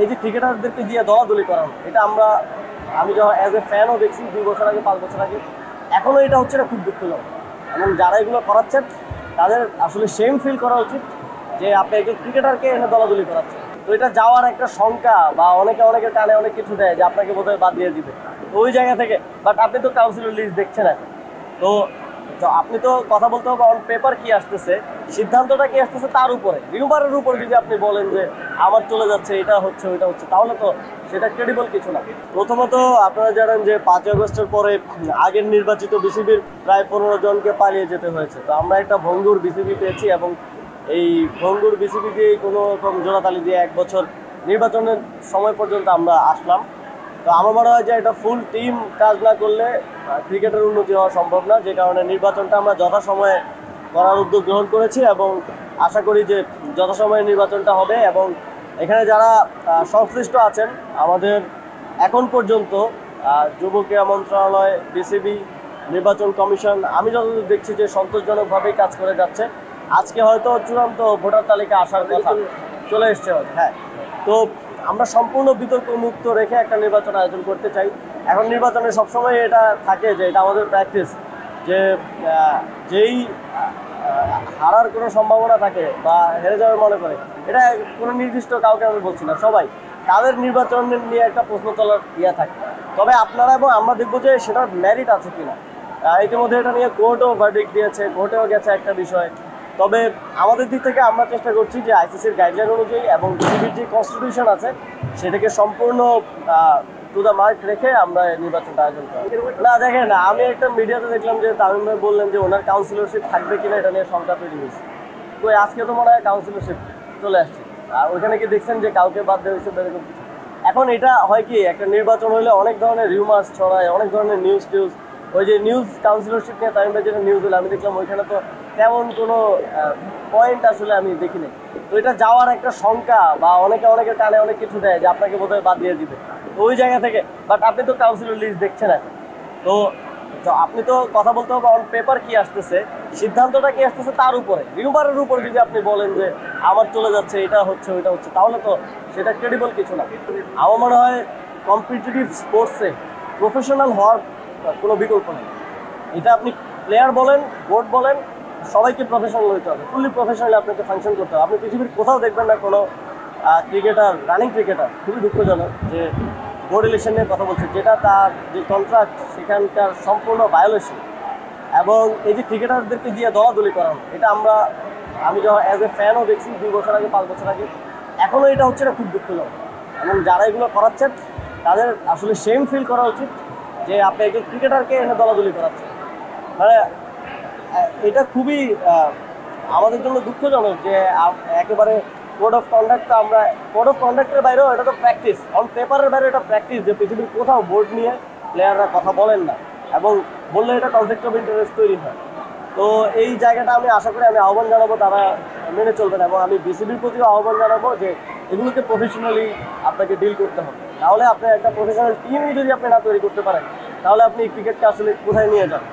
এই যে ক্রিকেটারদেরকে দিয়ে দলাদলি করানো, এটা আমি যখন অ্যাজ এ ফ্যানও দেখছি 2 বছর আগে 5 বছর আগে, এখনও এটা হচ্ছে না, খুব দুঃখজনক। এবং যারা এগুলো করাচ্ছেন তাদের আসলে শেম ফিল করা উচিত যে আপনি একজন ক্রিকেটারকে এনে দলাদলি করাচ্ছেন। তো এটা যাওয়ার একটা শঙ্কা বা অনেকের কানে অনেক কিছু দেয় যে আপনাকে বোধহয় বাদ দিয়ে দিবে, তো ওই জায়গা থেকে। বাট আপনি তো কাউন্সিলর লিস্ট দেখছেন এখন, তো তো আপনি তো কথা বলতে হবে অন পেপার কি আসতেছে, সিদ্ধান্তটা কি আসতেছে তার উপরে, রিউমারের উপর যদি আপনি বলেন যে আমার চলে যাচ্ছে, এটা হচ্ছে ওইটা হচ্ছে, তাহলে তো সেটা ক্রেডিবল কিছু না। প্রথমত আপনারা জানেন যে 5ই আগস্টের পরে আগের নির্বাচিত বিসিবির প্রায় 15 জনকে পালিয়ে যেতে হয়েছে। তো আমরা একটা ভঙ্গুর বিসিবি পেয়েছি এবং এই ভঙ্গুর বিসিবি দিয়ে কোনো রকম জোড়াতালি দিয়ে 1 বছর নির্বাচনের সময় পর্যন্ত আমরা আসলাম। তো আমার মনে হয় যে একটা ফুল টিম কাজ না করলে ক্রিকেটের উন্নতি হওয়া সম্ভব না, যে কারণে নির্বাচনটা আমরা যথাসময়ে করার উদ্যোগ গ্রহণ করেছি এবং আশা করি যে যথাসময়ে নির্বাচনটা হবে। এবং এখানে যারা সংশ্লিষ্ট আছেন আমাদের এখন পর্যন্ত যুব ক্রীড়া মন্ত্রণালয়, বিসিবি, নির্বাচন কমিশন, আমি যতদূর দেখছি যে সন্তোষজনকভাবেই কাজ করে যাচ্ছে। আজকে হয়তো চূড়ান্ত ভোটার তালিকা আসার কথা চলে এসছে হয়তো, হ্যাঁ। তো আমরা সম্পূর্ণ বিতর্ক মুক্ত রেখে একটা নির্বাচন আয়োজন করতে চাই। এখন নির্বাচনে সবসময় এটা থাকে যে এটা আমাদের প্র্যাকটিস, যে যেই হারার কোনো সম্ভাবনা থাকে বা হেরে যাবে মনে করে, এটা কোনো নির্দিষ্ট কাউকে আমি বলছি না, সবাই তাদের নির্বাচন নিয়ে একটা প্রশ্ন তোলার থাকে। তবে আপনারা এবং আমরা দেখবো যে সেটার মেরিট আছে কিনা। ইতিমধ্যে এটা নিয়ে কোর্টও ভার্ডিক্ট দিয়েছে, কোর্টেও গেছে একটা বিষয়। তবে আমাদের দিক থেকে আমরা চেষ্টা করছি যে আইসিসির গাইডলাইন অনুযায়ী এবং বিসিবির যে কনস্টিটিউশন আছে সেটাকে সম্পূর্ণ টু দ্য মার্ক রেখে আমরা নির্বাচনটা আয়োজন করি। না দেখেন, আমি একটা মিডিয়াতে দেখলাম যে তামিম ভাই বললেন যে ওনার কাউন্সিলরশিপ থাকবে কিনা, এটা নিয়ে শঙ্কা তৈরি হয়েছে। তো আজকে তো মনে হয় কাউন্সিলরশিপ চলে আসছে, আর ওইখানে কি দেখছেন যে কাউকে বাদ দেওয়া হয়েছে এরকম কিছু? এখন এটা হয় কি, একটা নির্বাচন হলে অনেক ধরনের রিউমার্স ছড়ায়, অনেক ধরনের নিউজ টিউজ। ওই যে নিউজ কাউন্সিলরশিপ নিয়ে তামিম ভাই যেটা নিউজ হলো আমি দেখলাম, ওইখানে তো তেমন কোনো পয়েন্ট আসলে আমি দেখিনি। তো এটা যাওয়ার একটা শঙ্কা বা অনেকের কানে অনেক কিছু দেয় যে আপনাকে বোধহয় বাদ দিয়ে দিবে, তো ওই জায়গা থেকে। বাট আপনি তো কাউন্সিলর লিস্ট দেখছেন এখন, তো আপনি তো কথা বলতে হবে অন পেপার কি আসতেছে, সিদ্ধান্তটা কি আসতেছে তার উপরে, রিউমারের উপর যদি আপনি বলেন যে আমার চলে যাচ্ছে, এটা হচ্ছে ওইটা হচ্ছে, তাহলে তো সেটা ক্রেডিবল কিছু না। আমার মনে হয় কম্পিটিটিভ স্পোর্টসে প্রফেশনাল হওয়ার কোনো বিকল্প নেই। এটা আপনি প্লেয়ার বলেন, বোর্ড বলেন, সবাইকে প্রফেশনাল হতে হবে, ফুললি প্রফেশনাল আপনাকে ফাংশন করতে হবে। আপনি পৃথিবীর কোথাও দেখবেন না কোনো ক্রিকেটার, রানিং ক্রিকেটার, খুবই দুঃখজনক যে বোর্ড ইলেকশন নিয়ে কথা বলছে, যেটা তার যে কন্ট্রাক্ট সেখানকার সম্পূর্ণ ভায়োলেশন। এবং এই যে ক্রিকেটারদেরকে দিয়ে দলাদলি করানো, এটা আমি যখন অ্যাজ এ ফ্যানও দেখছি 2 বছর আগে 5 বছর আগে, এখনও এটা হচ্ছে না, খুব দুঃখজনক। এবং যারা এগুলো করাচ্ছেন তাদের আসলে শেম ফিল করা উচিত যে আপনি একজন ক্রিকেটারকে এনে দলাদলি করাচ্ছেন। মানে এটা খুবই আমাদের জন্য দুঃখজনক যে একেবারে কোড অফ কন্ডাক্ট, আমরা কোড অফ কন্ডাক্টের বাইরেও এটা তো প্র্যাকটিস, অন পেপারের বাইরে এটা প্র্যাকটিস, যে পৃথিবীর কোথাও বোর্ড নিয়ে প্লেয়াররা কথা বলেন না এবং বললে এটা কনফ্লিক্ট অফ ইন্টারেস্ট তৈরি হয়। তো এই জায়গাটা আমি আশা করি, আমি আহ্বান জানাবো তারা মেনে চলবেন, এবং আমি বিসিবির প্রতিও আহ্বান জানাবো যে এগুলোকে প্রফেশনালি আপনাকে ডিল করতে হবে। তাহলে আপনি একটা প্রফেশনাল টিমই যদি আপনি না তৈরি করতে পারেন, তাহলে আপনি ক্রিকেটকে আসলে কোথায় নিয়ে যান।